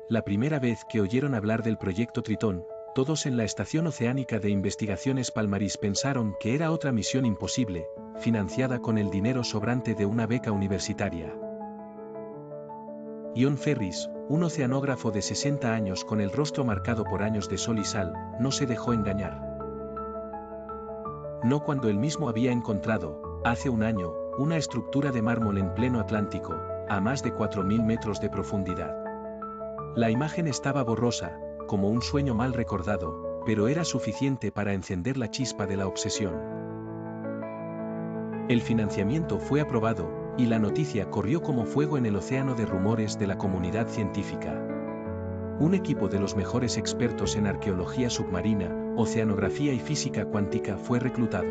La primera vez que oyeron hablar del proyecto Tritón, todos en la Estación Oceánica de Investigaciones Palmaris pensaron que era otra misión imposible, financiada con el dinero sobrante de una beca universitaria. Ian Ferris, un oceanógrafo de 60 años con el rostro marcado por años de sol y sal, no se dejó engañar. No cuando él mismo había encontrado, hace un año, una estructura de mármol en pleno Atlántico, a más de 4.000 metros de profundidad. La imagen estaba borrosa, como un sueño mal recordado, pero era suficiente para encender la chispa de la obsesión. El financiamiento fue aprobado, y la noticia corrió como fuego en el océano de rumores de la comunidad científica. Un equipo de los mejores expertos en arqueología submarina, oceanografía y física cuántica fue reclutado.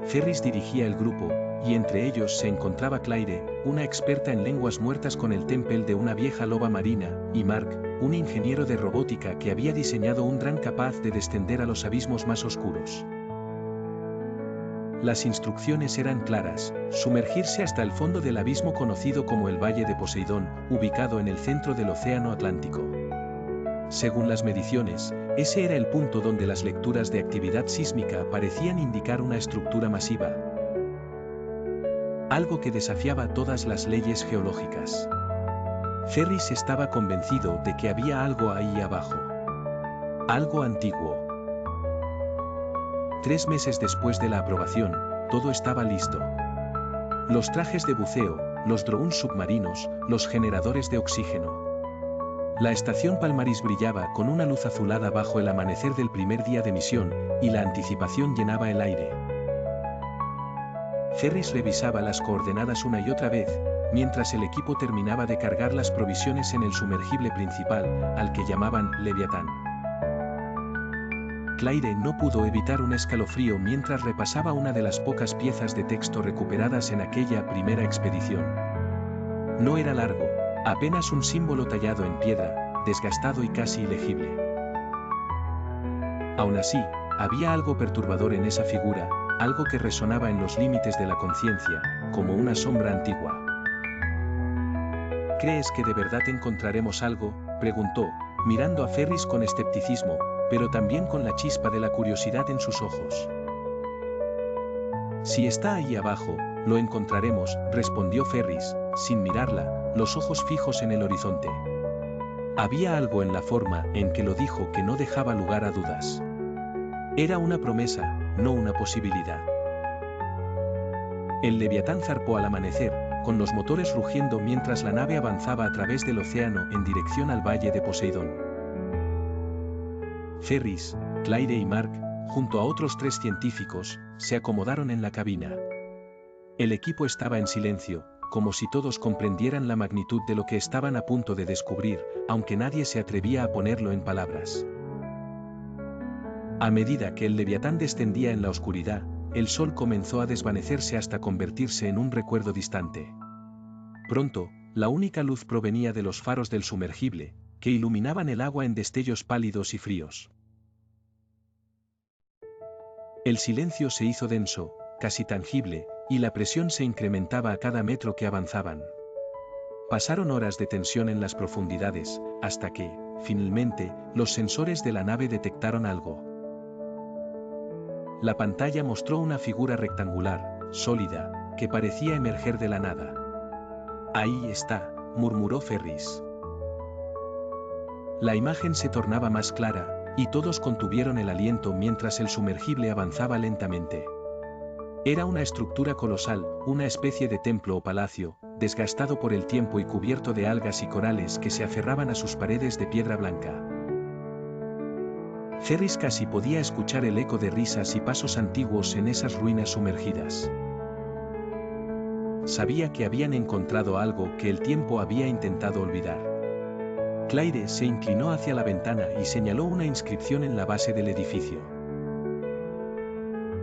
Ferris dirigía el grupo, y entre ellos se encontraba Claire, una experta en lenguas muertas con el temple de una vieja loba marina, y Mark, un ingeniero de robótica que había diseñado un dron capaz de descender a los abismos más oscuros. Las instrucciones eran claras: sumergirse hasta el fondo del abismo conocido como el Valle de Poseidón, ubicado en el centro del Océano Atlántico. Según las mediciones, ese era el punto donde las lecturas de actividad sísmica parecían indicar una estructura masiva. Algo que desafiaba todas las leyes geológicas. Ferris estaba convencido de que había algo ahí abajo. Algo antiguo. 3 meses después de la aprobación, todo estaba listo. Los trajes de buceo, los drones submarinos, los generadores de oxígeno. La estación Palmaris brillaba con una luz azulada bajo el amanecer del primer día de misión, y la anticipación llenaba el aire. Ferris revisaba las coordenadas una y otra vez, mientras el equipo terminaba de cargar las provisiones en el sumergible principal, al que llamaban Leviatán. Claire no pudo evitar un escalofrío mientras repasaba una de las pocas piezas de texto recuperadas en aquella primera expedición. No era largo, apenas un símbolo tallado en piedra, desgastado y casi ilegible. Aún así, había algo perturbador en esa figura, algo que resonaba en los límites de la conciencia, como una sombra antigua. ¿Crees que de verdad encontraremos algo?, preguntó, mirando a Ferris con escepticismo, pero también con la chispa de la curiosidad en sus ojos. Si está ahí abajo, lo encontraremos, respondió Ferris, sin mirarla, los ojos fijos en el horizonte. Había algo en la forma en que lo dijo que no dejaba lugar a dudas. Era una promesa, no una posibilidad. El Leviatán zarpó al amanecer, con los motores rugiendo mientras la nave avanzaba a través del océano en dirección al Valle de Poseidón. Ferris, Claire y Mark, junto a otros 3 científicos, se acomodaron en la cabina. El equipo estaba en silencio, como si todos comprendieran la magnitud de lo que estaban a punto de descubrir, aunque nadie se atrevía a ponerlo en palabras. A medida que el Leviatán descendía en la oscuridad, el sol comenzó a desvanecerse hasta convertirse en un recuerdo distante. Pronto, la única luz provenía de los faros del sumergible, que iluminaban el agua en destellos pálidos y fríos. El silencio se hizo denso, casi tangible, y la presión se incrementaba a cada metro que avanzaban. Pasaron horas de tensión en las profundidades, hasta que, finalmente, los sensores de la nave detectaron algo. La pantalla mostró una figura rectangular, sólida, que parecía emerger de la nada. «Ahí está», murmuró Ferris. La imagen se tornaba más clara, y todos contuvieron el aliento mientras el sumergible avanzaba lentamente. Era una estructura colosal, una especie de templo o palacio, desgastado por el tiempo y cubierto de algas y corales que se aferraban a sus paredes de piedra blanca. Ferris casi podía escuchar el eco de risas y pasos antiguos en esas ruinas sumergidas. Sabía que habían encontrado algo que el tiempo había intentado olvidar. Claire se inclinó hacia la ventana y señaló una inscripción en la base del edificio.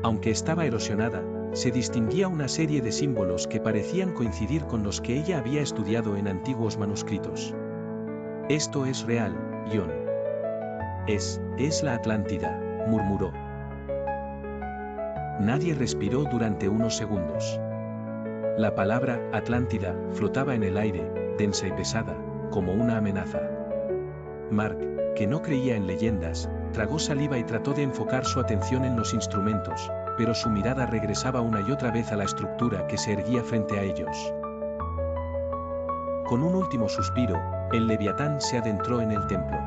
Aunque estaba erosionada, se distinguía una serie de símbolos que parecían coincidir con los que ella había estudiado en antiguos manuscritos. «Esto es real, Ian. Es la Atlántida», murmuró. Nadie respiró durante unos segundos. La palabra Atlántida flotaba en el aire, densa y pesada, como una amenaza. Mark, que no creía en leyendas, tragó saliva y trató de enfocar su atención en los instrumentos, pero su mirada regresaba una y otra vez a la estructura que se erguía frente a ellos. Con un último suspiro, el Leviatán se adentró en el templo.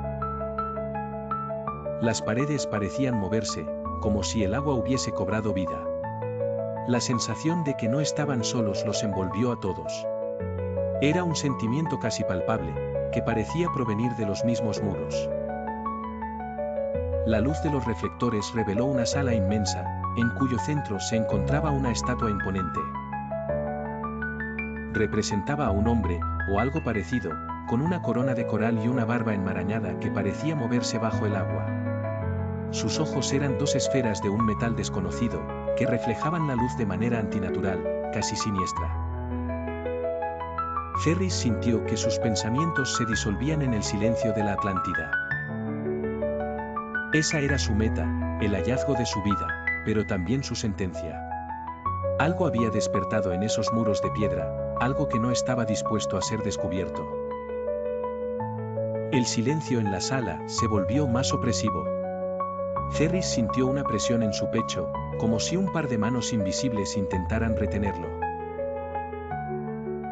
Las paredes parecían moverse, como si el agua hubiese cobrado vida. La sensación de que no estaban solos los envolvió a todos. Era un sentimiento casi palpable, que parecía provenir de los mismos muros. La luz de los reflectores reveló una sala inmensa, en cuyo centro se encontraba una estatua imponente. Representaba a un hombre, o algo parecido, con una corona de coral y una barba enmarañada que parecía moverse bajo el agua. Sus ojos eran dos esferas de un metal desconocido, que reflejaban la luz de manera antinatural, casi siniestra. Ferris sintió que sus pensamientos se disolvían en el silencio de la Atlántida. Esa era su meta, el hallazgo de su vida, pero también su sentencia. Algo había despertado en esos muros de piedra, algo que no estaba dispuesto a ser descubierto. El silencio en la sala se volvió más opresivo. Ferris sintió una presión en su pecho, como si un par de manos invisibles intentaran retenerlo.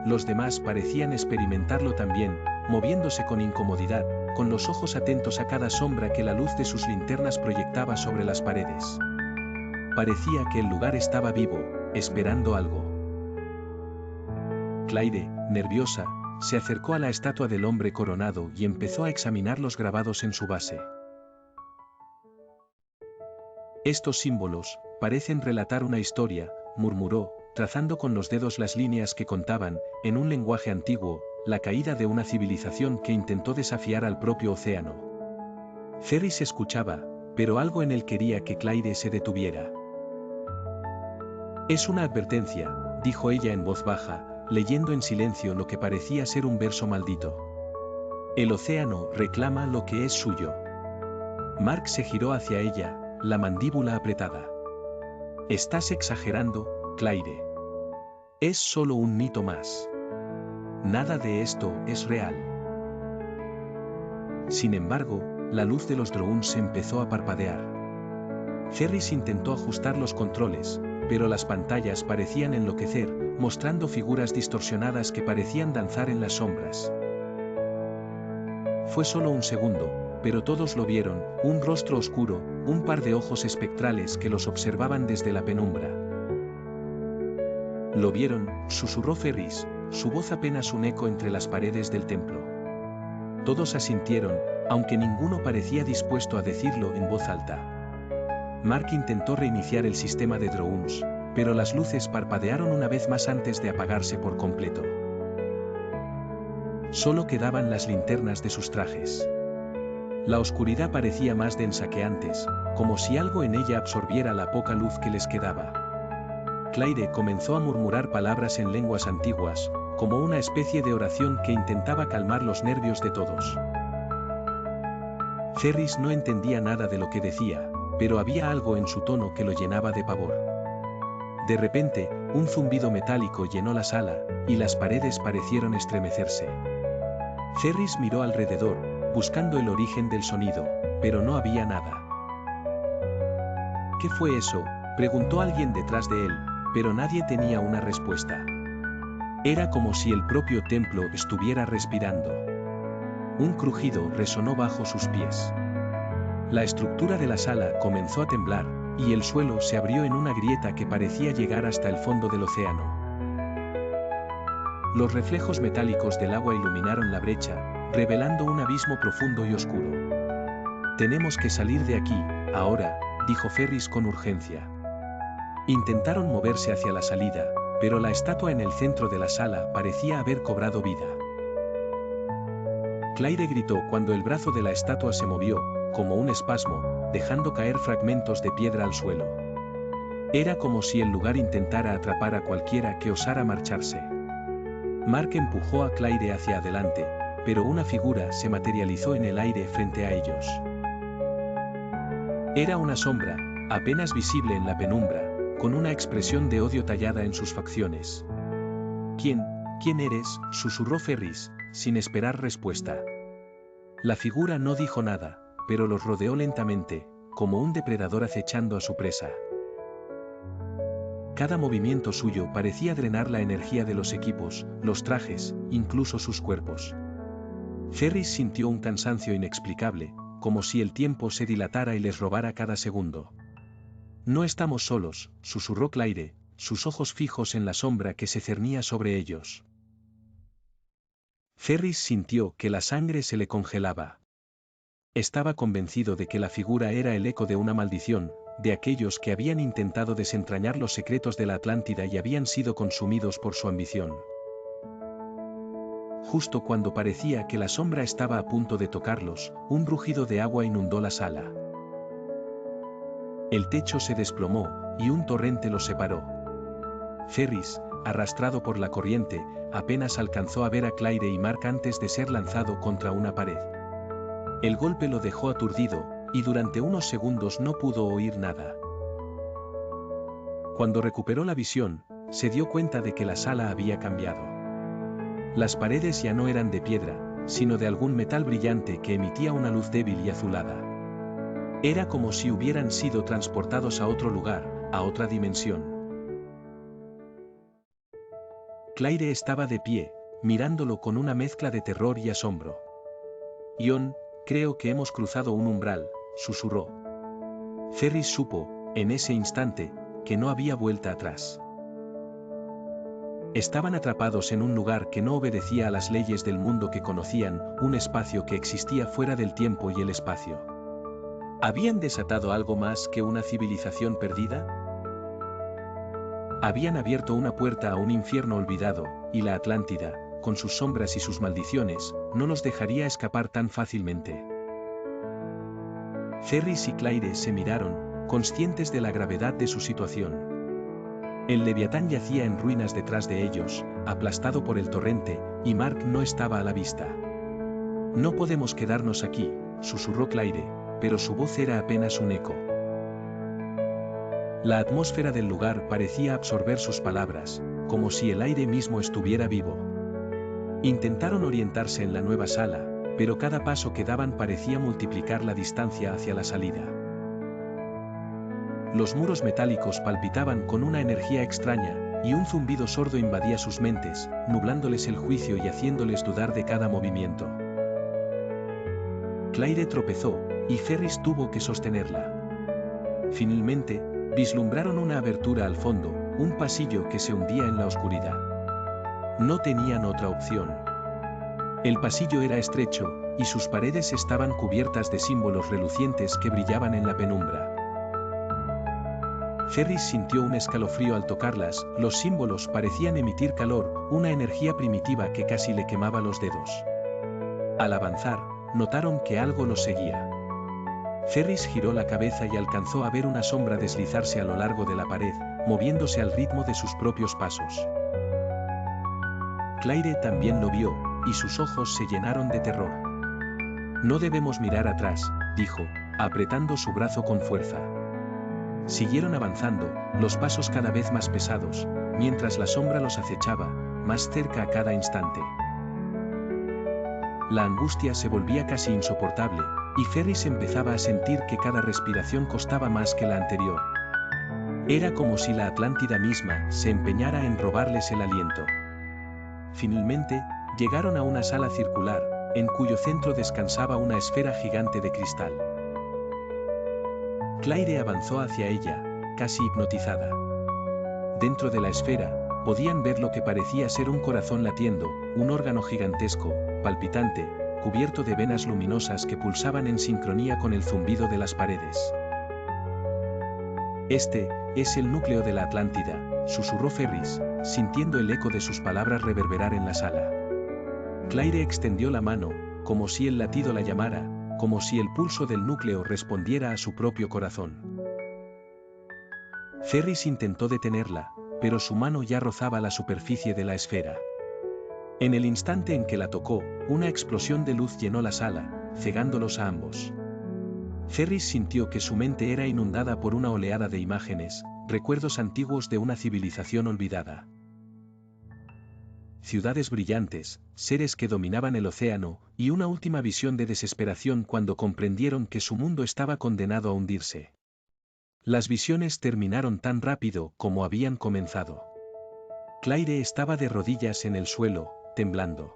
Los demás parecían experimentarlo también, moviéndose con incomodidad, con los ojos atentos a cada sombra que la luz de sus linternas proyectaba sobre las paredes. Parecía que el lugar estaba vivo, esperando algo. Claire, nerviosa, se acercó a la estatua del hombre coronado y empezó a examinar los grabados en su base. Estos símbolos parecen relatar una historia, murmuró, trazando con los dedos las líneas que contaban, en un lenguaje antiguo, la caída de una civilización que intentó desafiar al propio océano. Ferris escuchaba, pero algo en él quería que Claire se detuviera. Es una advertencia, dijo ella en voz baja, leyendo en silencio lo que parecía ser un verso maldito. El océano reclama lo que es suyo. Mark se giró hacia ella, la mandíbula apretada. Estás exagerando, Claire. Es solo un mito más. Nada de esto es real. Sin embargo, la luz de los drones empezó a parpadear. Ferris intentó ajustar los controles, pero las pantallas parecían enloquecer, mostrando figuras distorsionadas que parecían danzar en las sombras. Fue solo un segundo, pero todos lo vieron, un rostro oscuro, un par de ojos espectrales que los observaban desde la penumbra. Lo vieron, susurró Ferris, su voz apenas un eco entre las paredes del templo. Todos asintieron, aunque ninguno parecía dispuesto a decirlo en voz alta. Mark intentó reiniciar el sistema de drones, pero las luces parpadearon una vez más antes de apagarse por completo. Solo quedaban las linternas de sus trajes. La oscuridad parecía más densa que antes, como si algo en ella absorbiera la poca luz que les quedaba. Claire comenzó a murmurar palabras en lenguas antiguas, como una especie de oración que intentaba calmar los nervios de todos. Ferris no entendía nada de lo que decía, pero había algo en su tono que lo llenaba de pavor. De repente, un zumbido metálico llenó la sala, y las paredes parecieron estremecerse. Ferris miró alrededor, buscando el origen del sonido, pero no había nada. ¿Qué fue eso?, preguntó alguien detrás de él, pero nadie tenía una respuesta. Era como si el propio templo estuviera respirando. Un crujido resonó bajo sus pies. La estructura de la sala comenzó a temblar, y el suelo se abrió en una grieta que parecía llegar hasta el fondo del océano. Los reflejos metálicos del agua iluminaron la brecha, revelando un abismo profundo y oscuro. Tenemos que salir de aquí, ahora, dijo Ferris con urgencia. Intentaron moverse hacia la salida, pero la estatua en el centro de la sala parecía haber cobrado vida. Claire gritó cuando el brazo de la estatua se movió, como un espasmo, dejando caer fragmentos de piedra al suelo. Era como si el lugar intentara atrapar a cualquiera que osara marcharse. Mark empujó a Claire hacia adelante, pero una figura se materializó en el aire frente a ellos. Era una sombra, apenas visible en la penumbra, con una expresión de odio tallada en sus facciones. ¿Quién eres?, susurró Ferris, sin esperar respuesta. La figura no dijo nada, pero los rodeó lentamente, como un depredador acechando a su presa. Cada movimiento suyo parecía drenar la energía de los equipos, los trajes, incluso sus cuerpos. Ferris sintió un cansancio inexplicable, como si el tiempo se dilatara y les robara cada segundo. No estamos solos, susurró Claire, sus ojos fijos en la sombra que se cernía sobre ellos. Ferris sintió que la sangre se le congelaba. Estaba convencido de que la figura era el eco de una maldición, de aquellos que habían intentado desentrañar los secretos de la Atlántida y habían sido consumidos por su ambición. Justo cuando parecía que la sombra estaba a punto de tocarlos, un rugido de agua inundó la sala. El techo se desplomó, y un torrente los separó. Ferris, arrastrado por la corriente, apenas alcanzó a ver a Claire y Mark antes de ser lanzado contra una pared. El golpe lo dejó aturdido, y durante unos segundos no pudo oír nada. Cuando recuperó la visión, se dio cuenta de que la sala había cambiado. Las paredes ya no eran de piedra, sino de algún metal brillante que emitía una luz débil y azulada. Era como si hubieran sido transportados a otro lugar, a otra dimensión. Claire estaba de pie, mirándolo con una mezcla de terror y asombro. Ion, creo que hemos cruzado un umbral, susurró. Ferris supo, en ese instante, que no había vuelta atrás. Estaban atrapados en un lugar que no obedecía a las leyes del mundo que conocían, un espacio que existía fuera del tiempo y el espacio. ¿Habían desatado algo más que una civilización perdida? Habían abierto una puerta a un infierno olvidado, y la Atlántida, con sus sombras y sus maldiciones, no los dejaría escapar tan fácilmente. Ferris y Claire se miraron, conscientes de la gravedad de su situación. El Leviatán yacía en ruinas detrás de ellos, aplastado por el torrente, y Mark no estaba a la vista. No podemos quedarnos aquí, susurró Claire, pero su voz era apenas un eco. La atmósfera del lugar parecía absorber sus palabras, como si el aire mismo estuviera vivo. Intentaron orientarse en la nueva sala, pero cada paso que daban parecía multiplicar la distancia hacia la salida. Los muros metálicos palpitaban con una energía extraña, y un zumbido sordo invadía sus mentes, nublándoles el juicio y haciéndoles dudar de cada movimiento. Claire tropezó, y Ferris tuvo que sostenerla. Finalmente, vislumbraron una abertura al fondo, un pasillo que se hundía en la oscuridad. No tenían otra opción. El pasillo era estrecho, y sus paredes estaban cubiertas de símbolos relucientes que brillaban en la penumbra. Ferris sintió un escalofrío al tocarlas, los símbolos parecían emitir calor, una energía primitiva que casi le quemaba los dedos. Al avanzar, notaron que algo los seguía. Ferris giró la cabeza y alcanzó a ver una sombra deslizarse a lo largo de la pared, moviéndose al ritmo de sus propios pasos. Claire también lo vio, y sus ojos se llenaron de terror. No debemos mirar atrás, dijo, apretando su brazo con fuerza. Siguieron avanzando, los pasos cada vez más pesados, mientras la sombra los acechaba, más cerca a cada instante. La angustia se volvía casi insoportable, y Ferris empezaba a sentir que cada respiración costaba más que la anterior. Era como si la Atlántida misma se empeñara en robarles el aliento. Finalmente, llegaron a una sala circular, en cuyo centro descansaba una esfera gigante de cristal. Claire avanzó hacia ella, casi hipnotizada. Dentro de la esfera, podían ver lo que parecía ser un corazón latiendo, un órgano gigantesco, palpitante, cubierto de venas luminosas que pulsaban en sincronía con el zumbido de las paredes. Este es el núcleo de la Atlántida, susurró Ferris, sintiendo el eco de sus palabras reverberar en la sala. Claire extendió la mano, como si el latido la llamara, como si el pulso del núcleo respondiera a su propio corazón. Ferris intentó detenerla, pero su mano ya rozaba la superficie de la esfera. En el instante en que la tocó, una explosión de luz llenó la sala, cegándolos a ambos. Ferris sintió que su mente era inundada por una oleada de imágenes, recuerdos antiguos de una civilización olvidada. ciudades brillantes, seres que dominaban el océano, y una última visión de desesperación cuando comprendieron que su mundo estaba condenado a hundirse. Las visiones terminaron tan rápido como habían comenzado. Claire estaba de rodillas en el suelo, temblando.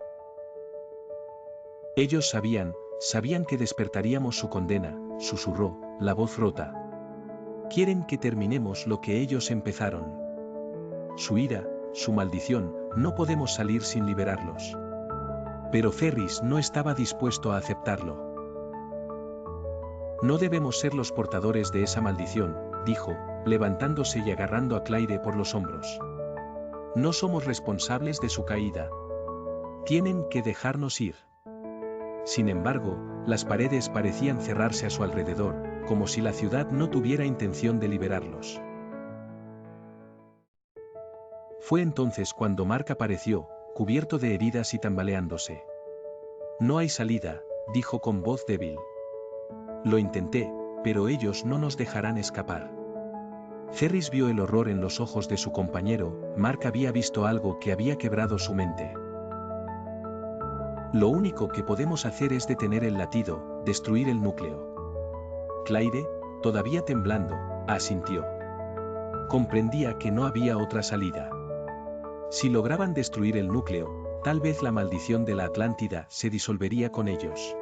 Ellos sabían que despertaríamos su condena, susurró, la voz rota. Quieren que terminemos lo que ellos empezaron. Su ira, su maldición, no podemos salir sin liberarlos. Pero Ferris no estaba dispuesto a aceptarlo. No debemos ser los portadores de esa maldición, dijo, levantándose y agarrando a Claire por los hombros. No somos responsables de su caída. Tienen que dejarnos ir. Sin embargo, las paredes parecían cerrarse a su alrededor, como si la ciudad no tuviera intención de liberarlos. Fue entonces cuando Mark apareció, cubierto de heridas y tambaleándose. No hay salida, dijo con voz débil. Lo intenté, pero ellos no nos dejarán escapar. Ferris vio el horror en los ojos de su compañero. Mark había visto algo que había quebrado su mente. Lo único que podemos hacer es detener el latido, destruir el núcleo. Claire, todavía temblando, asintió. Comprendía que no había otra salida. Si lograban destruir el núcleo, tal vez la maldición de la Atlántida se disolvería con ellos.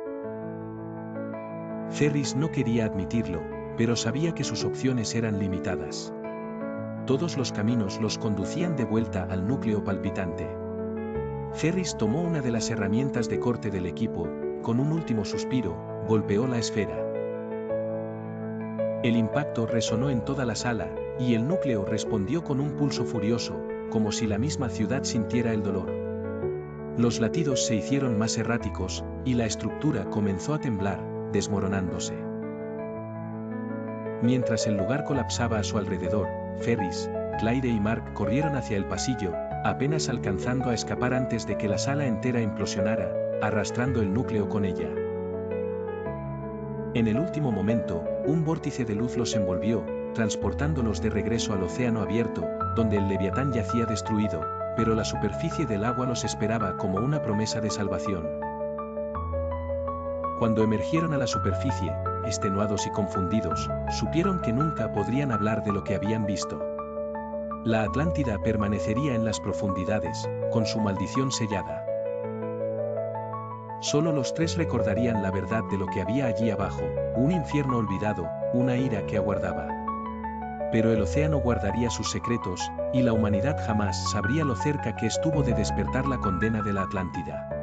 Ferris no quería admitirlo, pero sabía que sus opciones eran limitadas. Todos los caminos los conducían de vuelta al núcleo palpitante. Ferris tomó una de las herramientas de corte del equipo, con un último suspiro, golpeó la esfera. El impacto resonó en toda la sala, y el núcleo respondió con un pulso furioso, como si la misma ciudad sintiera el dolor. Los latidos se hicieron más erráticos, y la estructura comenzó a temblar, desmoronándose. Mientras el lugar colapsaba a su alrededor, Ferris, Claire y Mark corrieron hacia el pasillo, apenas alcanzando a escapar antes de que la sala entera implosionara, arrastrando el núcleo con ella. En el último momento, un vórtice de luz los envolvió, transportándolos de regreso al océano abierto, donde el Leviatán yacía destruido, pero la superficie del agua los esperaba como una promesa de salvación. Cuando emergieron a la superficie, extenuados y confundidos, supieron que nunca podrían hablar de lo que habían visto. La Atlántida permanecería en las profundidades, con su maldición sellada. Solo los tres recordarían la verdad de lo que había allí abajo, un infierno olvidado, una ira que aguardaba. Pero el océano guardaría sus secretos, y la humanidad jamás sabría lo cerca que estuvo de despertar la condena de la Atlántida.